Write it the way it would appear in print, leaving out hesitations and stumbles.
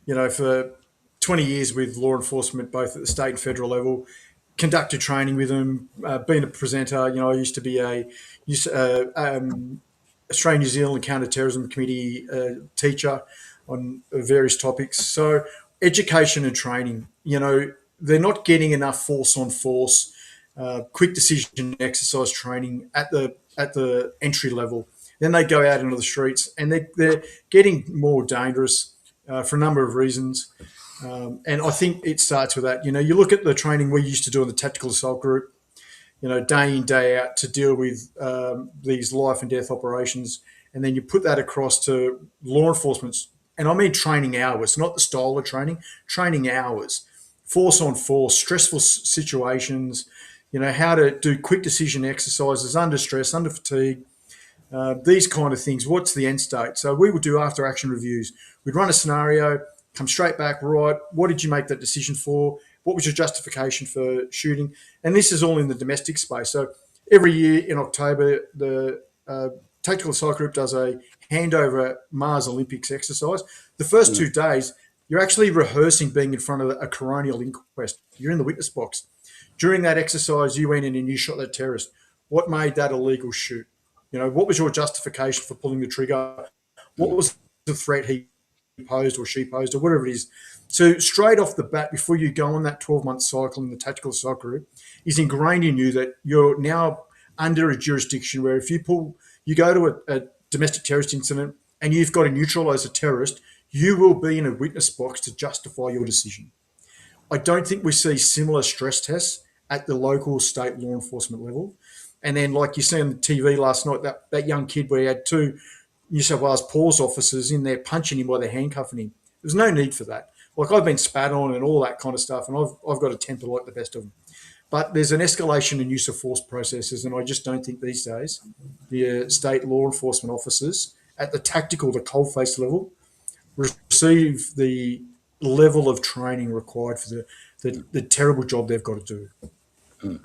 for 20 years with law enforcement, both at the state and federal level, conducted training with them, been a presenter. I used to be a Australian New Zealand Counter-Terrorism Committee teacher on various topics. So education and training, they're not getting enough force on force, quick decision exercise training at the entry level. Then they go out into the streets and they're getting more dangerous for a number of reasons. And I think it starts with that. You look at the training we used to do in the tactical assault group, day in, day out to deal with these life and death operations. And then you put that across to law enforcement. And I mean training hours, not the style of training hours, force on force, stressful situations, how to do quick decision exercises under stress, under fatigue, these kind of things. What's the end state? So we would do after action reviews. We'd run a scenario, come straight back, right, what did you make that decision for? What was your justification for shooting? And this is all in the domestic space. So every year in October, the Tactical Assault Group does a handover Mars Olympics exercise. The first 2 days, you're actually rehearsing being in front of a coronial inquest. You're in the witness box. During that exercise, you went in and you shot that terrorist. What made that illegal shoot? What was your justification for pulling the trigger? What was the threat he posed or she posed or whatever it is? So straight off the bat, before you go on that 12-month cycle in the Tactical Assault Group, is ingrained in you that you're now under a jurisdiction where if you go to a domestic terrorist incident and you've got to neutralise a terrorist, you will be in a witness box to justify your decision. I don't think we see similar stress tests at the local state law enforcement level. And then, like you see on the TV last night, that young kid where he had 2 New South Wales PAWS officers in there punching him while they're handcuffing him. There's no need for that. Like, I've been spat on and all that kind of stuff, and I've got a temper like the best of them. But there's an escalation in use of force processes, and I just don't think these days the state law enforcement officers at the tactical, the coalface level, receive the level of training required for the terrible job they've got to do.